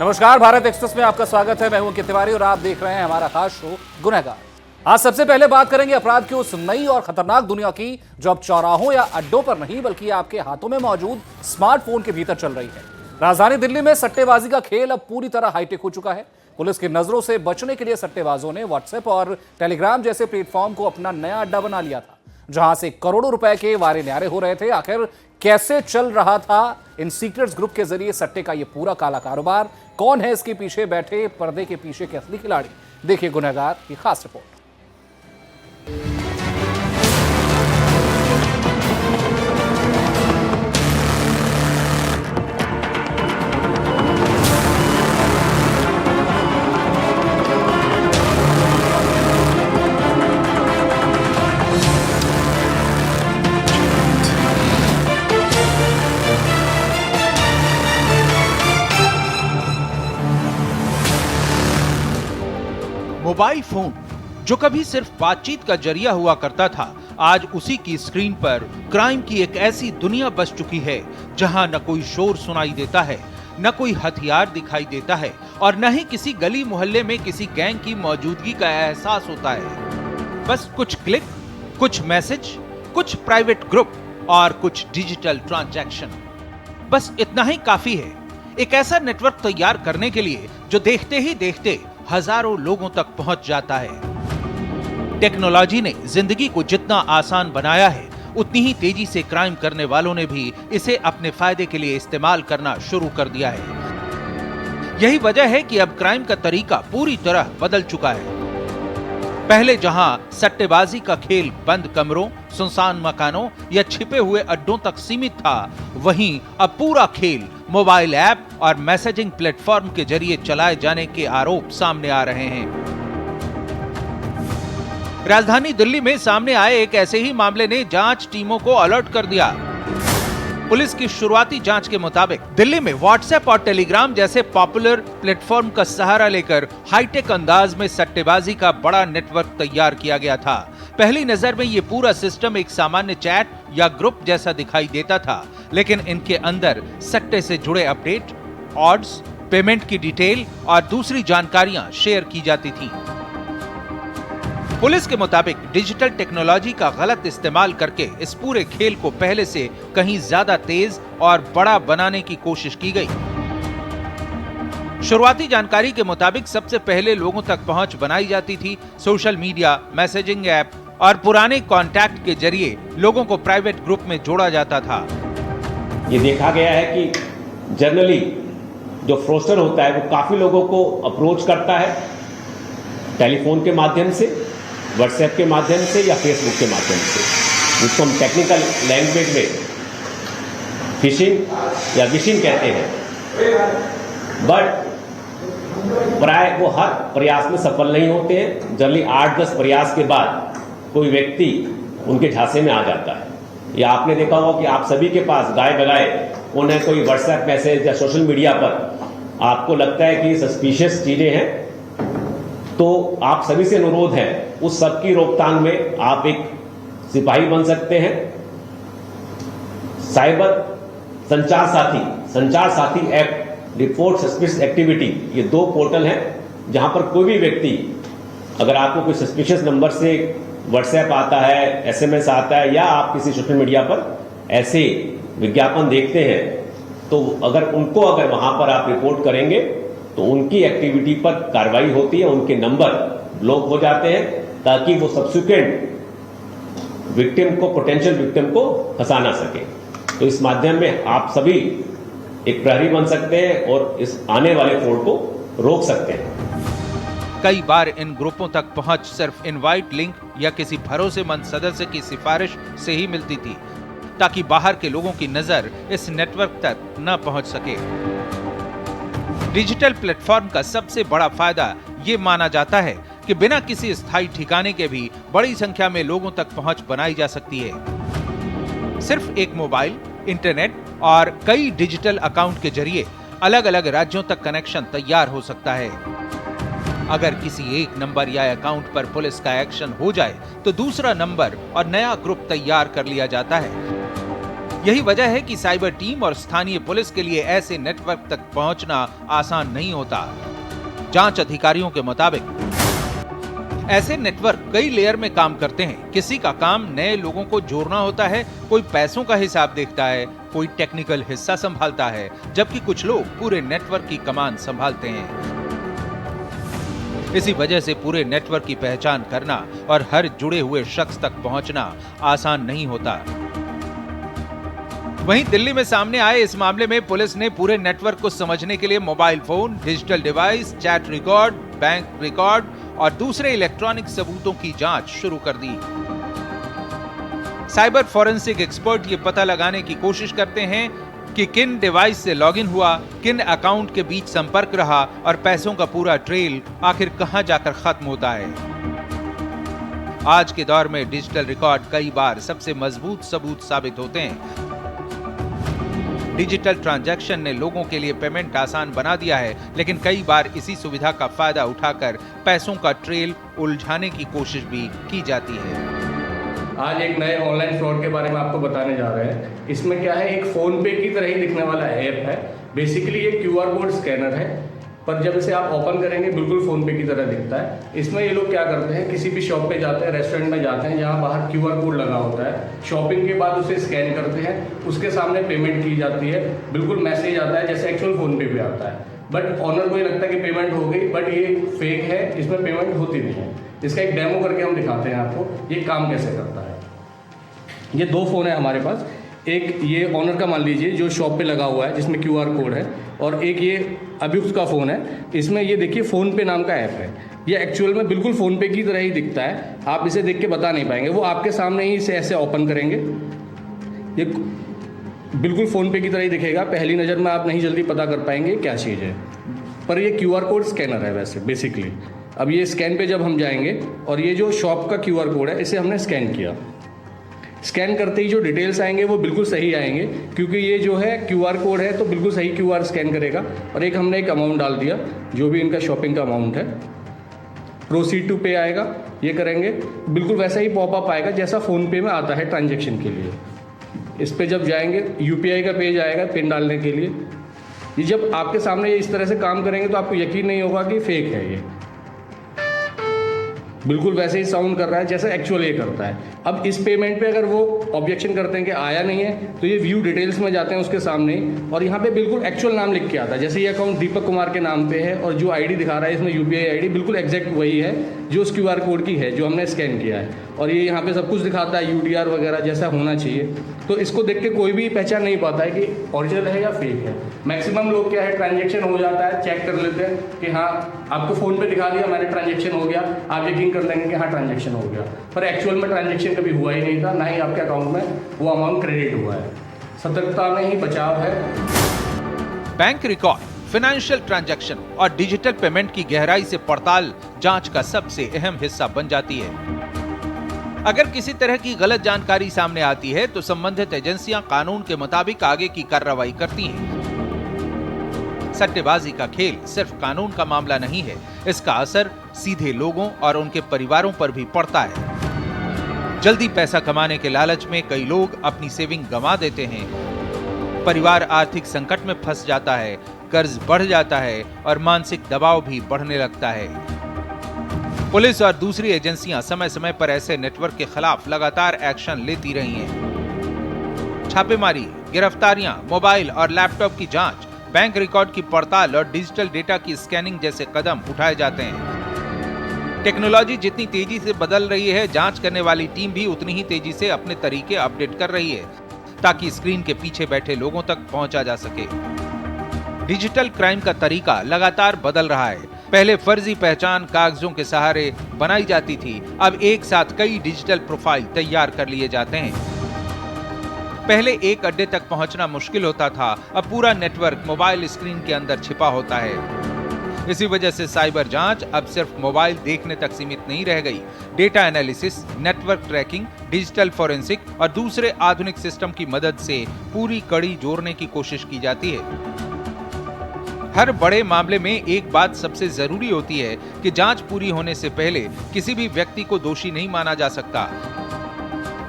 नमस्कार, भारत एक्सप्रेस में आपका स्वागत है। मैं हूं अंकित तिवारी और आप देख रहे हैं हमारा खास शो गुनहगार। आज सबसे पहले बात करेंगे अपराध की उस नई और खतरनाक दुनिया की जो अब चौराहों या अड्डों पर नहीं बल्कि आपके हाथों में मौजूद स्मार्टफोन के भीतर चल रही है। राजधानी दिल्ली में सट्टेबाजी का खेल अब पूरी तरह हाईटेक हो चुका है। पुलिस की नजरों से बचने के लिए सट्टेबाजों ने व्हाट्सएप और टेलीग्राम जैसे प्लेटफॉर्म को अपना नया अड्डा बना लिया था, जहां से करोड़ों रुपए के वारे न्यारे हो रहे थे। आखिर कैसे चल रहा था इन सीक्रेट्स ग्रुप के जरिए सट्टे का ये पूरा काला कारोबार? कौन है इसके पीछे बैठे पर्दे के पीछे के असली खिलाड़ी? देखिए गुनहगार की खास रिपोर्ट। मोबाइल फोन जो कभी सिर्फ बातचीत का जरिया हुआ करता था, आज उसी की स्क्रीन पर क्राइम की एक ऐसी दुनिया बस चुकी है जहां न कोई शोर सुनाई देता है, न कोई हथियार दिखाई देता है और न ही किसी गली मोहल्ले में किसी गैंग की मौजूदगी का एहसास होता है। बस कुछ क्लिक, कुछ मैसेज, कुछ प्राइवेट ग्रुप और कुछ डिजिटल ट्रांजैक्शन, बस इतना ही काफी है एक ऐसा नेटवर्क तैयार करने के लिए जो देखते ही देखते हजारों लोगों तक पहुंच जाता है। टेक्नोलॉजी ने जिंदगी को जितना आसान बनाया है, उतनी ही तेजी से क्राइम करने वालों ने भी इसे अपने फायदे के लिए इस्तेमाल करना शुरू कर दिया है। यही वजह है कि अब क्राइम का तरीका पूरी तरह बदल चुका है। पहले जहां सट्टेबाजी का खेल बंद कमरों, सुनसान मकानों या छिपे हुए अड्डों तक सीमित था, वहीं अब पूरा खेल मोबाइल ऐप और मैसेजिंग प्लेटफॉर्म के जरिए चलाए जाने के आरोप सामने आ रहे हैं। राजधानी दिल्ली में सामने आए एक ऐसे ही मामले ने जांच टीमों को अलर्ट कर दिया। पुलिस की शुरुआती जांच के मुताबिक दिल्ली में व्हाट्सएप और टेलीग्राम जैसे पॉपुलर प्लेटफॉर्म का सहारा लेकर हाईटेक अंदाज में सट्टेबाजी का बड़ा नेटवर्क तैयार किया गया था। पहली नजर में ये पूरा सिस्टम एक सामान्य चैट या ग्रुप जैसा दिखाई देता था, लेकिन इनके अंदर सट्टे से जुड़े अपडेट, ऑड्स, पेमेंट की डिटेल और दूसरी जानकारियां शेयर की जाती थी। पुलिस के मुताबिक डिजिटल टेक्नोलॉजी का गलत इस्तेमाल करके इस पूरे खेल को पहले से कहीं ज्यादा तेज और बड़ा बनाने की कोशिश की गई। शुरुआती जानकारी के मुताबिक सबसे पहले लोगों तक पहुंच बनाई जाती थी सोशल मीडिया, मैसेजिंग ऐप और पुराने कॉन्टैक्ट के जरिए लोगों को प्राइवेट ग्रुप में जोड़ा जाता था। ये देखा गया है कि जनरली जो फ्रॉडस्टर होता है वो काफी लोगों को अप्रोच करता है टेलीफोन के माध्यम से, व्हाट्सएप के माध्यम से या फेसबुक के माध्यम से, जिसको हम टेक्निकल लैंग्वेज में फिशिंग या विशिंग कहते हैं। बट प्राय वो हर प्रयास में सफल नहीं होते हैं। जनरली 8-10 प्रयास के बाद कोई व्यक्ति उनके झांसे में आ जाता है। या आपने देखा होगा कि आप सभी के पास गाय बगाए उन्हें कोई व्हाट्सएप मैसेज या सोशल मीडिया पर आपको लगता है कि सस्पिशियस चीजें हैं, तो आप सभी से अनुरोध है उस सब की रोकथाम में आप एक सिपाही बन सकते हैं। साइबर संचार साथी ऐप, रिपोर्ट सस्पिशियस एक्टिविटी, ये 2 पोर्टल हैं जहां पर कोई भी व्यक्ति, अगर आपको कोई सस्पिशियस नंबर से व्हाट्सएप आता है, एसएमएस आता है या आप किसी सोशल मीडिया पर ऐसे विज्ञापन देखते हैं, तो अगर वहां पर आप रिपोर्ट करेंगे तो उनकी एक्टिविटी पर कार्रवाई होती है, उनके नंबर ब्लॉक हो जाते हैं ताकि वो सब्सिक्वेंट विक्टिम को, पोटेंशियल विक्टिम को फंसा ना सके। तो इस माध्यम में आप सभी एक प्रहरी बन सकते हैं और इस आने वाले फ्रॉड को रोक सकते हैं। कई बार इन ग्रुपों तक पहुंच सिर्फ इनवाइट लिंक या किसी भरोसेमंद सदस्य की सिफारिश से ही मिलती थी, ताकि बाहर के लोगों की नजर इस नेटवर्क तक न पहुंच सके। डिजिटल प्लेटफॉर्म का सबसे बड़ा फायदा ये माना जाता है कि बिना किसी स्थायी ठिकाने के भी बड़ी संख्या में लोगों तक पहुंच बनाई जा सकती है। सिर्फ एक मोबाइल, इंटरनेट और कई डिजिटल अकाउंट के जरिए अलग अलग राज्यों तक कनेक्शन तैयार हो सकता है। अगर किसी एक नंबर या अकाउंट पर पुलिस का एक्शन हो जाए तो दूसरा नंबर और नया ग्रुप तैयार कर लिया जाता है। यही वजह है कि साइबर टीम और स्थानीय पुलिस के लिए ऐसे नेटवर्क तक पहुंचना आसान नहीं होता। जांच अधिकारियों के मुताबिक ऐसे नेटवर्क कई लेयर में काम करते हैं। किसी का काम नए लोगों को जोड़ना होता है, कोई पैसों का हिसाब देखता है, कोई टेक्निकल हिस्सा संभालता है, जबकि कुछ लोग पूरे नेटवर्क की कमान संभालते हैं। इसी वजह से पूरे नेटवर्क की पहचान करना और हर जुड़े हुए शख्स तक पहुंचना आसान नहीं होता। वहीं दिल्ली में सामने आए इस मामले में पुलिस ने पूरे नेटवर्क को समझने के लिए mobile phone, digital device, chat record, bank record और दूसरे इलेक्ट्रॉनिक सबूतों की जांच शुरू कर दी। साइबर फॉरेंसिक एक्सपर्ट ये पता लगाने की कोशिश करते हैं कि किन डिवाइस से लॉगिन हुआ, किन अकाउंट के बीच संपर्क रहा और पैसों का पूरा ट्रेल आखिर कहां जाकर खत्म होता है। आज के दौर में डिजिटल रिकॉर्ड कई बार सबसे मजबूत सबूत साबित होते हैं। डिजिटल ट्रांजैक्शन ने लोगों के लिए पेमेंट आसान बना दिया है, लेकिन कई बार इसी सुविधा का फायदा उठाकर पैसों का ट्रेल उलझाने की कोशिश भी की जाती है। आज एक नए ऑनलाइन फ्रॉड के बारे में आपको बताने जा रहे हैं। इसमें क्या है, एक फोन पे की तरह ही दिखने वाला ऐप है। बेसिकली ये QR कोड स्कैनर है, पर जब इसे आप ओपन करेंगे बिल्कुल फ़ोन पे की तरह दिखता है। इसमें ये लोग क्या करते हैं, किसी भी शॉप पे जाते हैं, रेस्टोरेंट में जाते हैं जहाँ बाहर QR कोड लगा होता है, शॉपिंग के बाद उसे स्कैन करते हैं, उसके सामने पेमेंट की जाती है, बिल्कुल मैसेज आता है जैसे एक्चुअल फ़ोन पे भी आता है। बट ऑनर को ये लगता है कि पेमेंट हो गई, बट ये फेक है, इसमें पेमेंट होती नहीं है। इसका एक डेमो करके हम दिखाते हैं आपको ये काम कैसे करता है। ये दो फ़ोन है हमारे पास, एक ये ऑनर का मान लीजिए जो शॉप पे लगा हुआ है जिसमें QR कोड है, और एक ये अभियुक्त का फ़ोन है। इसमें ये देखिए फ़ोन पे नाम का ऐप है। ये एक्चुअल में बिल्कुल फ़ोन पे की तरह ही दिखता है, आप इसे देख के बता नहीं पाएंगे। वो आपके सामने ही इसे ऐसे ओपन करेंगे, ये बिल्कुल फ़ोन पे की तरह ही दिखेगा। पहली नज़र में आप नहीं जल्दी पता कर पाएंगे क्या चीज़ है, पर ये QR कोड स्कैनर है वैसे बेसिकली। अब ये स्कैन पे जब हम जाएंगे और ये जो शॉप का QR कोड है इसे हमने स्कैन किया, स्कैन करते ही जो डिटेल्स आएंगे वो बिल्कुल सही आएंगे, क्योंकि ये जो है QR कोड है तो बिल्कुल सही QR स्कैन करेगा। और एक हमने एक अमाउंट डाल दिया जो भी इनका शॉपिंग का अमाउंट है, प्रोसीड टू पे आएगा, ये करेंगे बिल्कुल वैसा ही पॉपअप आएगा जैसा फ़ोन पे में आता है ट्रांजेक्शन के लिए। इस पर जब जाएंगे UPI का पेज आएगा पिन डालने के लिए। ये जब आपके सामने ये इस तरह से काम करेंगे तो आपको यकीन नहीं होगा कि फेक है। ये बिल्कुल वैसे ही साउंड कर रहा है जैसे एक्चुअल ये करता है। अब इस पेमेंट पे अगर वो ऑब्जेक्शन करते हैं कि आया नहीं है तो ये व्यू डिटेल्स में जाते हैं उसके सामने, और यहाँ पे बिल्कुल एक्चुअल नाम लिख के आता है। जैसे ये अकाउंट दीपक कुमार के नाम पे है और जो ID दिखा रहा है इसमें UPI ID बिल्कुल एग्जैक्ट वही है जो उस QR कोड की है जो हमने स्कैन किया है, और ये यहाँ पे सब कुछ दिखाता है UTR वगैरह जैसा होना चाहिए। तो इसको देख के कोई भी पहचान नहीं पाता है कि ओरिजिनल है या फेक है। मैक्सिमम लोग क्या है, ट्रांजेक्शन हो जाता है, चेक कर लेते हैं कि हाँ आपको फ़ोन पे दिखा दिया मैंने ट्रांजेक्शन हो गया, आप यकीन कर लेंगे कि हाँ ट्रांजेक्शन हो गया, पर एक्चुअल में ट्रांजेक्शन कभी हुआ ही नहीं था, ना ही आपके अकाउंट में वो अमाउंट क्रेडिट हुआ है। सतर्कता में ही बचाव है। बैंक रिकॉर्ड, फाइनेंशियल ट्रांजैक्शन और डिजिटल पेमेंट की गहराई से पड़ताल जांच का सबसे अहम हिस्सा बन जाती है। अगर किसी तरह की गलत जानकारी सामने आती है तो संबंधित एजेंसियां कानून के मुताबिक आगे की कार्रवाई करती हैं। सट्टेबाजी का खेल सिर्फ कानून का मामला नहीं है, इसका असर सीधे लोगों और उनके परिवारों पर भी पड़ता है। जल्दी पैसा कमाने के लालच में कई लोग अपनी सेविंग गंवा देते हैं, परिवार आर्थिक संकट में फंस जाता है, कर्ज बढ़ जाता है और मानसिक दबाव भी बढ़ने लगता है। पुलिस और दूसरी एजेंसियां समय समय पर ऐसे नेटवर्क के खिलाफ लगातार एक्शन लेती रही हैं। छापेमारी, गिरफ्तारियां, मोबाइल और लैपटॉप की जांच, बैंक रिकॉर्ड की पड़ताल और डिजिटल डेटा की स्कैनिंग जैसे कदम उठाए जाते हैं। टेक्नोलॉजी जितनी तेजी से बदल रही है, जांच करने वाली टीम भी उतनी ही तेजी से अपने तरीके अपडेट कर रही है ताकि स्क्रीन के पीछे बैठे लोगों तक पहुंचा जा सके। डिजिटल क्राइम का तरीका लगातार बदल रहा है। पहले फर्जी पहचान कागजों के सहारे बनाई जाती थी, अब एक साथ कई डिजिटल प्रोफाइल तैयार कर लिए जाते हैं। पहले एक अड्डे तक पहुंचना मुश्किल होता था, अब पूरा नेटवर्क मोबाइल स्क्रीन के अंदर छिपा होता है। इसी वजह से साइबर जांच अब सिर्फ मोबाइल देखने तक सीमित नहीं रह गई। Data analysis, network tracking, digital forensic और दूसरे आधुनिक सिस्टम की मदद से पूरी कड़ी जोड़ने की कोशिश की जाती है। हर बड़े मामले में एक बात सबसे जरूरी होती है कि जांच पूरी होने से पहले किसी भी व्यक्ति को दोषी नहीं माना जा सकता।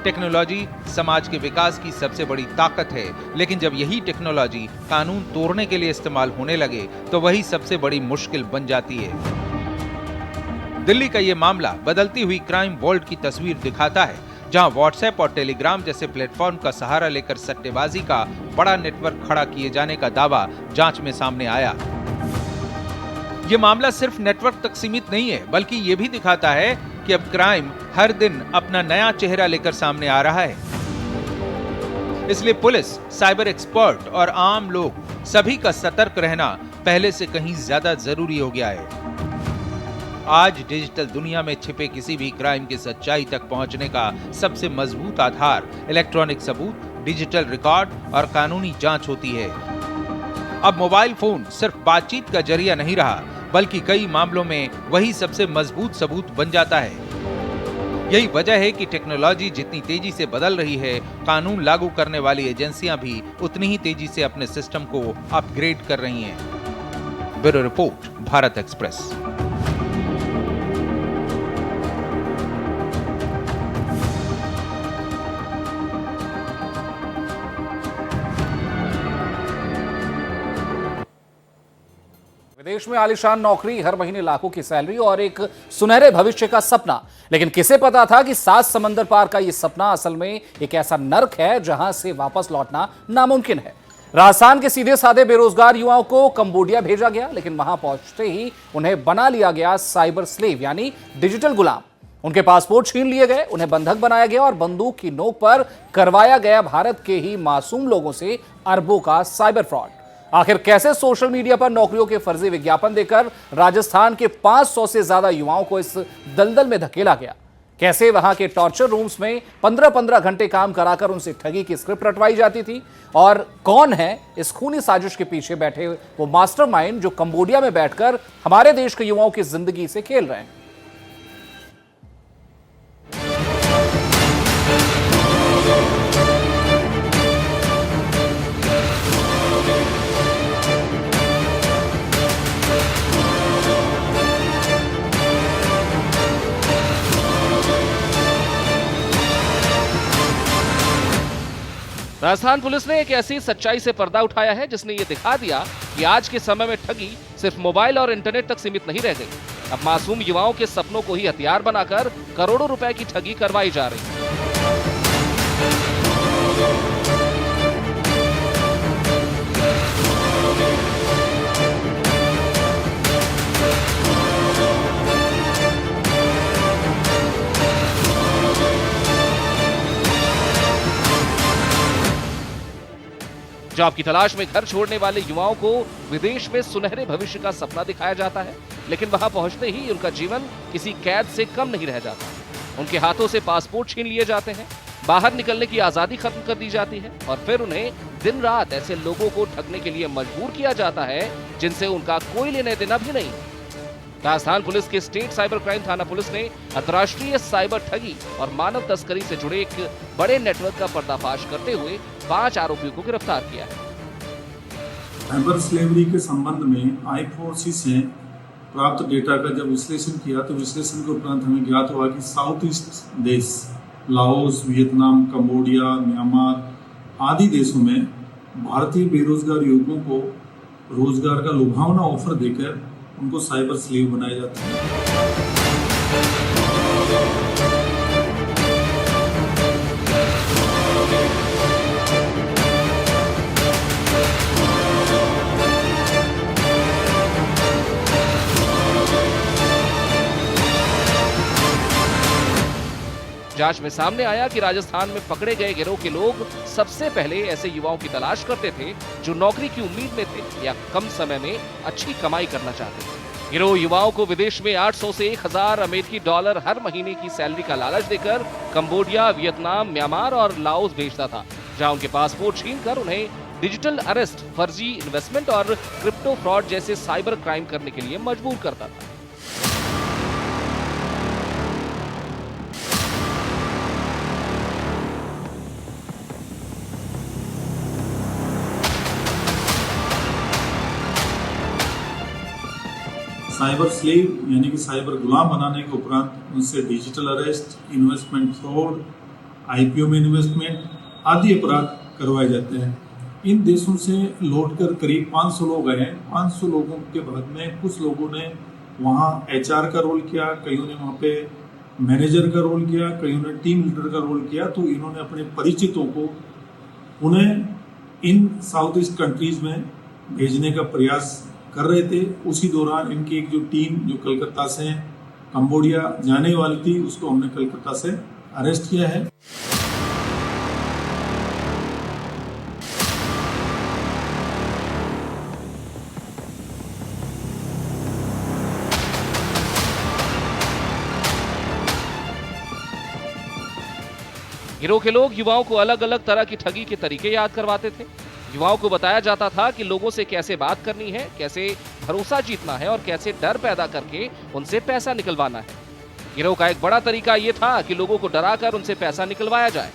टेक्नोलॉजी समाज के विकास की सबसे बड़ी ताकत है, लेकिन जब यही टेक्नोलॉजी कानून तोड़ने के लिए इस्तेमाल होने लगे तो वही सबसे बड़ी मुश्किल बन जाती है। दिल्ली का ये मामला बदलती हुई क्राइम वर्ल्ड की तस्वीर दिखाता है, जहां व्हाट्सएप और टेलीग्राम जैसे प्लेटफॉर्म का सहारा लेकर सट्टेबाजी का बड़ा नेटवर्क खड़ा किए जाने का दावा जांच में सामने आया। ये मामला सिर्फ नेटवर्क तक सीमित नहीं है, बल्कि ये भी दिखाता है कि अब क्राइम हर दिन अपना नया चेहरा लेकर सामने आ रहा है। इसलिए पुलिस, साइबर एक्सपर्ट और आम लोग सभी का सतर्क रहना पहले से कहीं ज्यादा जरूरी हो गया है। आज डिजिटल दुनिया में छिपे किसी भी क्राइम की सच्चाई तक पहुंचने का सबसे मजबूत आधार इलेक्ट्रॉनिक सबूत, डिजिटल रिकॉर्ड और कानूनी जांच होती है। अब मोबाइल फोन सिर्फ बातचीत का जरिया नहीं रहा, बल्कि कई मामलों में वही सबसे मजबूत सबूत बन जाता है। यही वजह है कि टेक्नोलॉजी जितनी तेजी से बदल रही है, कानून लागू करने वाली एजेंसियां भी उतनी ही तेजी से अपने सिस्टम को अपग्रेड कर रही हैं। Bureau report, Bharat express. विदेश में आलीशान नौकरी, हर महीने लाखों की सैलरी और एक सुनहरे भविष्य का सपना। लेकिन किसे पता था कि 7 समंदर पार का यह सपना असल में एक ऐसा नर्क है जहां से वापस लौटना नामुमकिन है। राजस्थान के सीधे साधे बेरोजगार युवाओं को कंबोडिया भेजा गया, लेकिन वहां पहुंचते ही उन्हें बना लिया गया साइबर स्लेव यानी डिजिटल गुलाम। उनके पासपोर्ट छीन लिए गए, उन्हें बंधक बनाया गया और बंदूक की नोक पर करवाया गया भारत के ही मासूम लोगों से अरबों का साइबर फ्रॉड। आखिर कैसे सोशल मीडिया पर नौकरियों के फर्जी विज्ञापन देकर राजस्थान के 500 से ज्यादा युवाओं को इस दलदल में धकेला गया? कैसे वहां के टॉर्चर रूम्स में 15-15 घंटे काम कराकर उनसे ठगी की स्क्रिप्ट रटवाई जाती थी? और कौन है इस खूनी साजिश के पीछे बैठे वो मास्टरमाइंड जो कंबोडिया में बैठकर हमारे देश के युवाओं की जिंदगी से खेल रहे हैं? राजस्थान पुलिस ने एक ऐसी सच्चाई से पर्दा उठाया है जिसने ये दिखा दिया कि आज के समय में ठगी सिर्फ मोबाइल और इंटरनेट तक सीमित नहीं रह गई। अब मासूम युवाओं के सपनों को ही हथियार बनाकर करोड़ों रुपए की ठगी करवाई जा रही है। जॉब की तलाश में घर छोड़ने वाले युवाओं को विदेश में सुनहरे भविष्य का सपना दिखाया जाता है, लेकिन वहां पहुंचते ही उनका जीवन किसी कैद से कम नहीं रह जाता। उनके हाथों से पासपोर्ट छीन लिए जाते हैं, बाहर निकलने की आजादी खत्म कर दी जाती है और फिर उन्हें दिन रात ऐसे लोगों को ठगने के लिए मजबूर किया जाता है जिनसे उनका कोई लेने देना भी नहीं। राजस्थान पुलिस के स्टेट साइबर क्राइम थाना पुलिस ने अंतर्राष्ट्रीय साइबर ठगी और मानव तस्करी से जुड़े एक बड़े नेटवर्क का पर्दाफाश करते हुए 5 आरोपियों को गिरफ्तार किया है। साइबर स्लेवरी के संबंध में I4C से प्राप्त डेटा का जब विश्लेषण किया तो विश्लेषण के उपरांत हमें ज्ञात हुआ कि साउथ ईस्ट देश लाओस, वियतनाम, कंबोडिया, म्यांमार आदि देशों में भारतीय बेरोजगार युवकों को रोजगार का लुभावना ऑफर देकर उनको साइबर स्लेव बनाया जाता है। जांच में सामने आया कि राजस्थान में पकड़े गए गिरोह के लोग सबसे पहले ऐसे युवाओं की तलाश करते थे जो नौकरी की उम्मीद में थे या कम समय में अच्छी कमाई करना चाहते थे। गिरोह युवाओं को विदेश में 800 से 1000 अमेरिकी डॉलर हर महीने की सैलरी का लालच देकर कंबोडिया, वियतनाम, म्यांमार और लाओस भेजता था, जहां उनके पासपोर्ट छीनकर उन्हें डिजिटल अरेस्ट, फर्जी इन्वेस्टमेंट और क्रिप्टो फ्रॉड जैसे साइबर क्राइम करने के लिए मजबूर करता था। साइबर स्लेव यानी कि साइबर गुलाम बनाने के उपरांत उनसे digital arrest, investment fraud IPO में इन्वेस्टमेंट आदि अपराध करवाए जाते हैं। इन देशों से लौटकर करीब 500 लोग आए हैं। 500 लोगों के बाद में कुछ लोगों ने वहाँ एचआर का रोल किया, कईयों ने वहाँ पे मैनेजर का रोल किया, कईयों ने टीम लीडर का रोल किया। तो इन्होंने अपने परिचितों को उन्हें इन साउथ ईस्ट कंट्रीज में भेजने का प्रयास कर रहे थे। उसी दौरान इनकी एक जो टीम जो कलकत्ता से कंबोडिया जाने वाली थी, उसको हमने कलकत्ता से अरेस्ट किया है। गिरोह के लोग युवाओं को अलग अलग तरह की ठगी के तरीके याद करवाते थे। युवाओं को बताया जाता था कि लोगों से कैसे बात करनी है, कैसे भरोसा जीतना है और कैसे डर पैदा करके उनसे पैसा निकलवाना है। गिरोह का एक बड़ा तरीका यह था कि लोगों को डराकर उनसे पैसा निकलवाया जाए।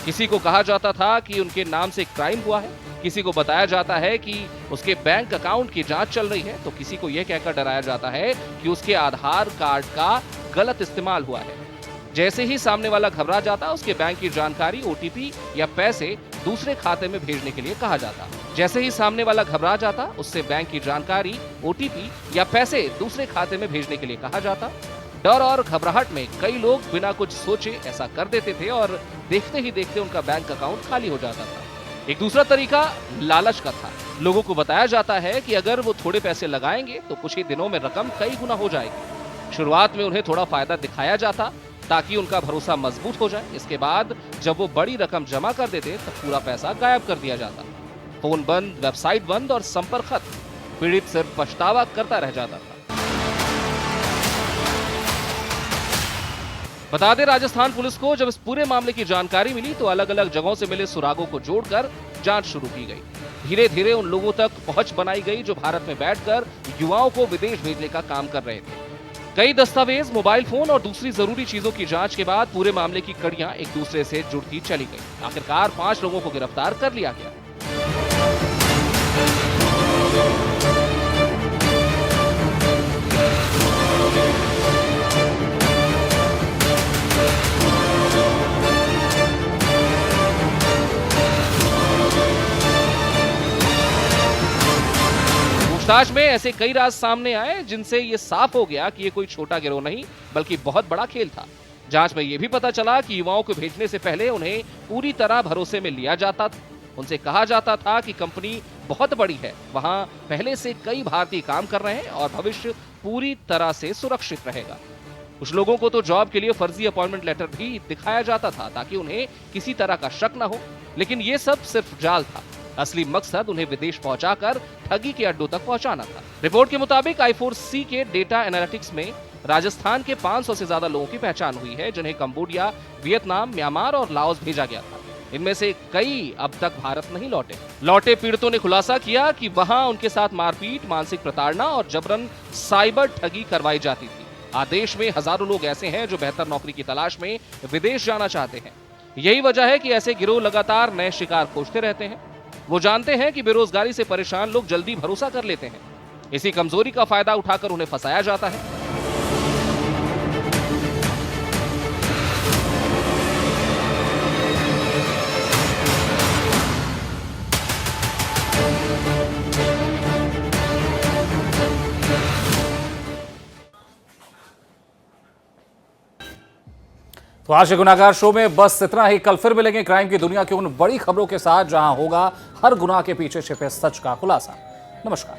किसी को कहा जाता था कि उनके नाम से क्राइम हुआ है, किसी को बताया जाता है कि उसके बैंक अकाउंट की जांच चल रही है, तो किसी को यह कहकर डराया जाता है कि उसके आधार कार्ड का गलत इस्तेमाल हुआ है। जैसे ही सामने वाला घबरा जाता, उसके बैंक की जानकारी, ओटीपी या पैसे दूसरे खाते में भेजने के लिए कहा जाता। जैसे ही सामने वाला घबरा जाता, उससे बैंक की जानकारी, ओटीपी या पैसे दूसरे खाते में भेजने के लिए कहा जाता। डर और घबराहट में कई लोग बिना कुछ सोचे ऐसा कर देते थे और देखते ही देखते उनका बैंक अकाउंट खाली हो जाता था। एक दूसरा तरीका लालच का था। लोगों को बताया जाता है कि अगर वो थोड़े पैसे लगाएंगे तो कुछ ही दिनों में रकम कई गुना हो जाएगी। शुरुआत में उन्हें थोड़ा फायदा दिखाया जाता ताकि उनका भरोसा मजबूत हो जाए। इसके बाद जब वो बड़ी रकम जमा कर देते तब पूरा पैसा गायब कर दिया जाता। फोन बंद, वेबसाइट बंद और संपर्क खत्म। पीड़ित सिर्फ पछतावा करता रह जाता था। बता दें, राजस्थान पुलिस को जब इस पूरे मामले की जानकारी मिली तो अलग अलग जगहों से मिले सुरागों को जोड़कर जांच शुरू की गई। धीरे धीरे उन लोगों तक पहुंच बनाई गई जो भारत में बैठकर युवाओं को विदेश भेजने का काम कर रहे थे। कई दस्तावेज, मोबाइल फोन और दूसरी जरूरी चीजों की जांच के बाद पूरे मामले की कड़ियां एक दूसरे से जुड़ती चली गई। आखिरकार 5 लोगों को गिरफ्तार कर लिया गया। पूछताछ में ऐसे कई राज सामने आए जिनसे ये साफ हो गया कि ये कोई छोटा गिरोह नहीं बल्कि बहुत बड़ा खेल था। जांच में यह भी पता चला कि युवाओं को भेजने से पहले उन्हें पूरी तरह भरोसे में लिया जाता था। उनसे कहा जाता था कि कंपनी बहुत बड़ी है, वहां पहले से कई भारतीय काम कर रहे हैं और भविष्य पूरी तरह से सुरक्षित रहेगा। कुछ लोगों को तो जॉब के लिए फर्जी अपॉइंटमेंट लेटर भी दिखाया जाता था ताकि उन्हें किसी तरह का शक न हो, लेकिन ये सब सिर्फ जाल था। असली मकसद उन्हें विदेश पहुंचाकर ठगी के अड्डों तक पहुंचाना था। रिपोर्ट के मुताबिक I4C के डेटा एनालिटिक्स में राजस्थान के 500 से ज्यादा लोगों की पहचान हुई है जिन्हें कंबोडिया, वियतनाम, म्यांमार और लाओस भेजा गया था। इनमें से कई अब तक भारत नहीं लौटे पीड़ितों ने खुलासा किया कि वहां उनके साथ मारपीट, मानसिक प्रताड़ना और जबरन साइबर ठगी करवाई जाती थी। आदेश में हजारों लोग ऐसे हैं जो बेहतर नौकरी की तलाश में विदेश जाना चाहते हैं। यही वजह है कि ऐसे गिरोह लगातार नए शिकार खोजते रहते हैं। वो जानते हैं कि बेरोजगारी से परेशान लोग जल्दी भरोसा कर लेते हैं। इसी कमजोरी का फायदा उठाकर उन्हें फंसाया जाता है। तो आज के गुनाहगार शो में बस इतना ही। कल फिर मिलेंगे क्राइम की दुनिया की उन बड़ी खबरों के साथ जहां होगा हर गुनाह के पीछे छिपे सच का खुलासा। नमस्कार।